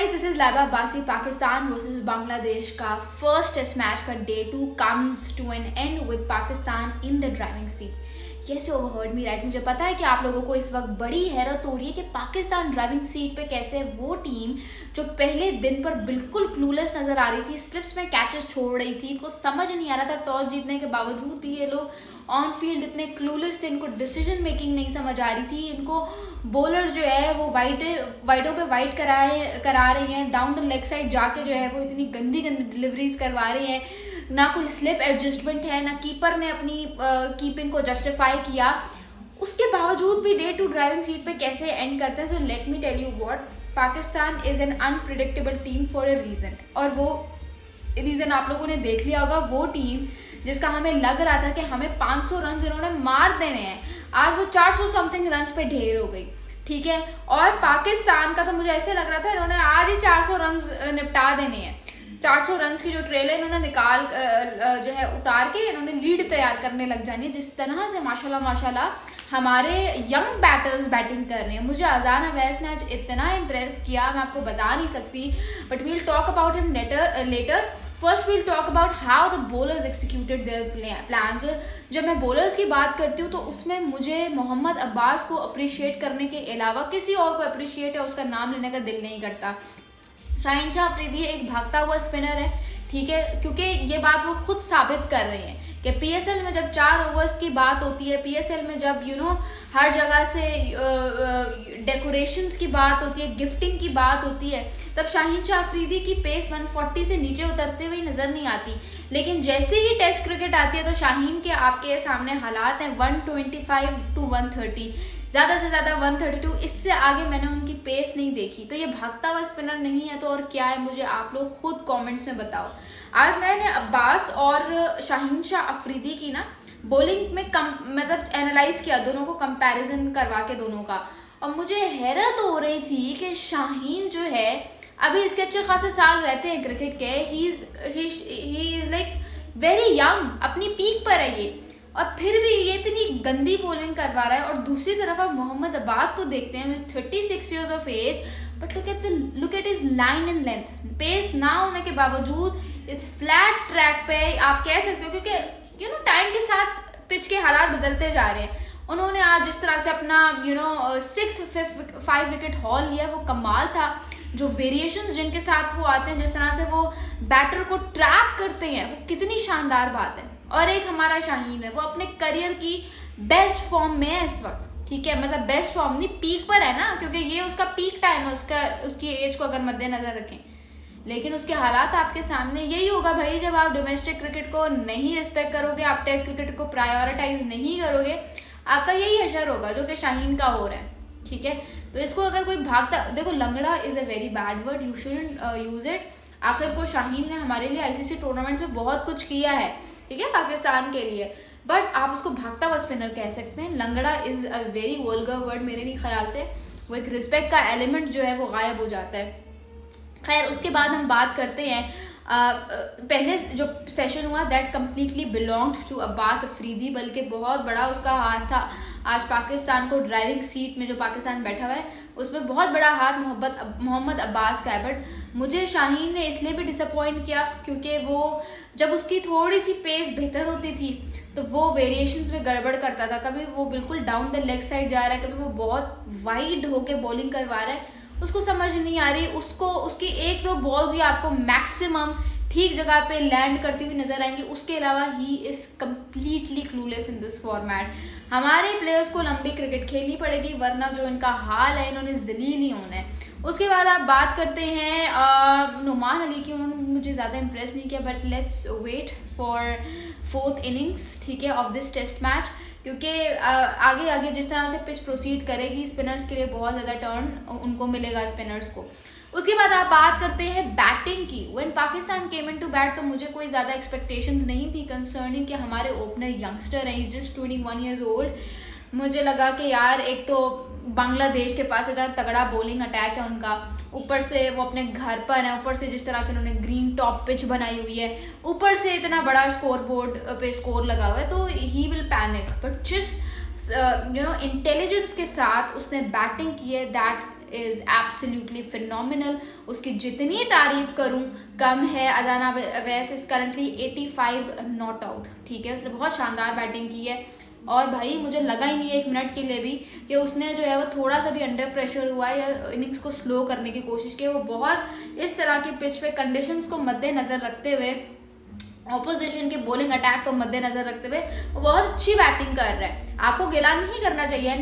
Guys, this is Laiba Abbasi. Pakistan versus Bangladesh का first test match का day 2 comes to an end with Pakistan in the driving seat. Yes, you overheard me right. मुझे पता है कि आप लोगों को इस वक्त बड़ी हैरत हो रही है कि पाकिस्तान ड्राइविंग सीट पे कैसे वो टीम जो पहले दिन पर बिल्कुल क्लूलेस नजर आ रही थी, स्लिप्स में कैचेस छोड़ रही थी, इनको समझ नहीं आ रहा था। टॉस जीतने के बावजूद भी ये लोग ऑन फील्ड इतने क्लूलेस थे, इनको डिसीजन मेकिंग नहीं समझ आ रही थी। इनको बॉलर जो है वो वाइडों पे वाइड करा रही हैं, डाउन द लेग साइड जाके जो है वो इतनी गंदी गंदी डिलीवरीज करवा रही हैं। ना कोई स्लिप एडजस्टमेंट है, ना कीपर ने अपनी कीपिंग को जस्टिफाई किया। उसके बावजूद भी डे 2 ड्राइविंग सीट पे कैसे एंड करते हैं। So let me tell you what, Pakistan is an unpredictable team for a reason. और वो रीज़न आप लोगों ने देख लिया होगा। वो टीम जिसका हमें लग रहा था कि हमें 500 रन इन्होंने मार देने हैं, आज वो 400 समथिंग रन पे ढेर हो गई। ठीक है, और पाकिस्तान का तो मुझे ऐसे लग रहा था इन्होंने आज ही 400 रन निपटा देने हैं। 400 रन की जो ट्रेल है इन्होंने निकाल जो है उतार के इन्होंने लीड तैयार करने लग जानी है। जिस तरह से माशाल्लाह हमारे यंग बैटर्स बैटिंग कर रहे हैं, मुझे अजान अवैस ने आज इतना इम्प्रेस किया, मैं आपको बता नहीं सकती। But we'll talk about him later. First we'll talk about how the bowlers executed their plans. जब मैं बॉलर्स की बात करती हूँ तो उसमें मुझे मोहम्मद अब्बास को अप्रिशिएट करने के अलावा किसी और को अप्रिशिएट है उसका नाम लेने का दिल नहीं करता। शाहीन शाह अफरीदी एक भागता हुआ स्पिनर है, ठीक है, क्योंकि ये बात वो खुद साबित कर रहे हैं कि पीएसएल में जब 4 ओवर्स की बात होती है, पीएसएल में जब हर जगह से डेकोरेशंस की बात होती है, गिफ्टिंग की बात होती है, तब शाहीन शाह अफरीदी की पेस 140 से नीचे उतरते हुए नज़र नहीं आती। लेकिन जैसे ही टेस्ट क्रिकेट आती है तो शाहीन के आपके सामने हालात हैं 125 to 130, ज़्यादा से ज़्यादा 132, इससे आगे मैंने उनकी पेस नहीं देखी। तो ये भागता हुआ स्पिनर नहीं है तो और क्या है, मुझे आप लोग खुद कमेंट्स में बताओ। आज मैंने अब्बास और शाहीन शाह अफरीदी की ना बॉलिंग में मतलब एनालाइज किया, दोनों को कंपैरिजन करवा के दोनों का, और मुझे हैरत हो रही थी कि शाहीन जो है अभी इसके अच्छे खासे साल रहते हैं क्रिकेट के, he is like very young, अपनी पीक पर है ये, और फिर भी ये इतनी गंदी बॉलिंग करवा रहा है। और दूसरी तरफ आप मोहम्मद अब्बास को देखते हैं, 36 years of age, but look at his line and length. Pace ना होने के बावजूद इस फ्लैट ट्रैक पे आप कह सकते हो, क्योंकि टाइम के साथ पिच के हालात बदलते जा रहे हैं। उन्होंने आज जिस तरह से अपना 5 विकेट हॉल लिया वो कमाल था। जो वेरिएशंस जिनके साथ वो आते हैं, जिस तरह से वो बैटर को ट्रैप करते हैं, वो कितनी शानदार बात है। और एक हमारा शाहीन है, वो अपने करियर की बेस्ट फॉर्म में है इस वक्त, ठीक है, मतलब बेस्ट फॉर्म नहीं, पीक पर है ना, क्योंकि ये उसका पीक टाइम है, उसकी एज को अगर मद्देनजर रखें। लेकिन उसके हालात आपके सामने यही होगा भाई, जब आप डोमेस्टिक क्रिकेट को नहीं रिस्पेक्ट करोगे, आप टेस्ट क्रिकेट को प्रायोरिटाइज नहीं करोगे, आपका यही असर होगा जो कि शाहीन का हो रहा है। ठीक है, तो इसको अगर कोई भागता, देखो लंगड़ा is a very bad word, you shouldn't use it. आखिर को शाहीन ने हमारे लिए आईसीसी टूर्नामेंट्स में बहुत कुछ किया है, ठीक है, पाकिस्तान के लिए, बट आप उसको भागता हुआ स्पिनर कह सकते हैं। लंगड़ा is a very vulgar word मेरे नहीं ख्याल से, वो एक रिस्पेक्ट का एलिमेंट जो है वो गायब हो जाता है। खैर, उसके बाद हम बात करते हैं पहले जो सेशन हुआ that completely belonged to Abbas Afridi, बल्कि बहुत बड़ा उसका हाथ था आज पाकिस्तान को ड्राइविंग सीट में जो पाकिस्तान बैठा हुआ है उसमें बहुत बड़ा हाथ मोहम्मद अब्बास का है। बट मुझे शाहीन ने इसलिए भी डिसअपॉइंट किया क्योंकि वो जब उसकी थोड़ी सी पेस बेहतर होती थी तो वो वेरिएशंस में गड़बड़ करता था। कभी वो बिल्कुल डाउन द लेग साइड जा रहा है, कभी वो बहुत वाइड होके बॉलिंग करवा रहा है, उसको समझ नहीं आ रही। उसकी 1-2 बॉल्स ही आपको मैक्सिमम ठीक जगह पे लैंड करती हुई नजर आएंगी, उसके अलावा he is completely clueless in this format. हमारे प्लेयर्स को लंबी क्रिकेट खेलनी पड़ेगी, वरना जो इनका हाल है इन्होंने जलील ही होना है। उसके बाद आप बात करते हैं नुमान अली की, उन्होंने मुझे ज़्यादा इंप्रेस नहीं किया, but let's wait for 4th innings, ठीक है, ऑफ दिस टेस्ट मैच, क्योंकि आगे आगे जिस तरह से पिच प्रोसीड करेगी स्पिनर्स के लिए बहुत ज़्यादा टर्न उनको मिलेगा स्पिनर्स को। उसके बाद आप बात करते हैं बैटिंग की। When Pakistan came in to bat तो मुझे कोई ज़्यादा एक्सपेक्टेशंस नहीं थी कंसर्निंग कि हमारे ओपनर यंगस्टर हैं, जस्ट 21 ईयर्स ओल्ड। मुझे लगा कि यार एक तो बांग्लादेश के पास इतना तगड़ा बॉलिंग अटैक है उनका, ऊपर से वो अपने घर पर है, ऊपर से जिस तरह की उन्होंने ग्रीन टॉप पिच बनाई हुई है, ऊपर से इतना बड़ा स्कोर बोर्ड पे स्कोर लगा हुआ है, तो ही विल पैनिक। बट जिस इंटेलिजेंस के साथ उसने बैटिंग की है, दैट इज़ एब्सोल्युटली फिनोमिनल, उसकी जितनी तारीफ करूँ कम है। अजाना Awais is currently 85 not out, ठीक है, उसने बहुत शानदार बैटिंग की है। और भाई मुझे लगा ही नहीं है एक मिनट के लिए भी कि उसने जो है वो थोड़ा सा भी अंडर प्रेशर हुआ है या इनिंग्स को स्लो करने की कोशिश की। वो बहुत इस तरह की पिच पे कंडीशंस को मद्देनज़र रखते हुए, ऑपोजिशन के बॉलिंग अटैक को मद्देनजर रखते हुए वो बहुत अच्छी बैटिंग कर रहा है। आपको गिला नहीं करना चाहिए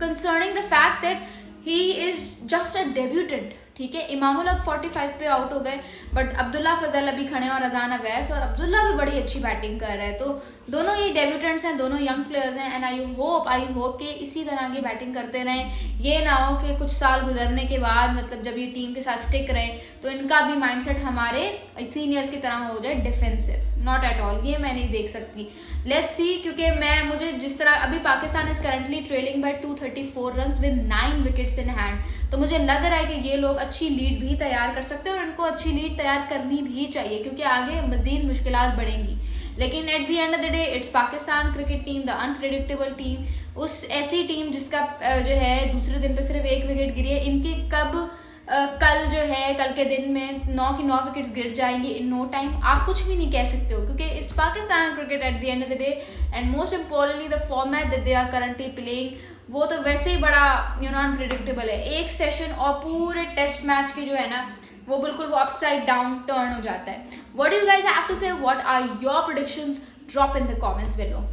concerning the fact that he is just a debutant, ठीक है। इमामुल हक 45 पे आउट हो गए, बट अब्दुल्ला फजल अभी खड़े हैं और अजान अवैस, और अब्दुल्ला भी बड़ी अच्छी बैटिंग कर रहा है। तो दोनों ये डेब्यूटेंट्स हैं, दोनों यंग प्लेयर्स हैं, एंड आई होप कि इसी तरह की बैटिंग करते रहें। ये ना हो कि कुछ साल गुजरने के बाद मतलब जब ये टीम के साथ स्टिक रहें तो इनका भी माइंडसेट हमारे सीनियर्स की तरह हो जाए डिफेंसिव। नॉट एट ऑल, ये मैं नहीं देख सकती। लेट्स सी, क्योंकि मुझे जिस तरह अभी Pakistan is currently trailing by 234 runs with 9 wickets in hand, तो मुझे लग रहा है कि ये लोग अच्छी लीड भी तैयार कर सकते हैं और इनको अच्छी लीड तैयार करनी भी चाहिए क्योंकि आगे मजीद मुश्किलात बढ़ेंगी। लेकिन eight the end of the day it's Pakistan cricket team, the unpredictable team, उस ऐसी टीम जिसका जो है दूसरे दिन पे सिर्फ 1 विकेट गिरी है। इनकी कल जो है कल के दिन में 9 की 9 विकेट्स गिर जाएंगी इन नो टाइम। आप कुछ भी नहीं कह सकते हो क्योंकि it's Pakistan cricket at the end of the day, and most importantly the format that they are currently playing वो तो वैसे ही बड़ा अनप्रेडिक्टेबल है। एक सेशन और पूरे टेस्ट मैच के जो है ना वो बिल्कुल वो अपसाइड डाउन टर्न हो जाता है। What do you guys have to say, what are your predictions? Drop in the comments below.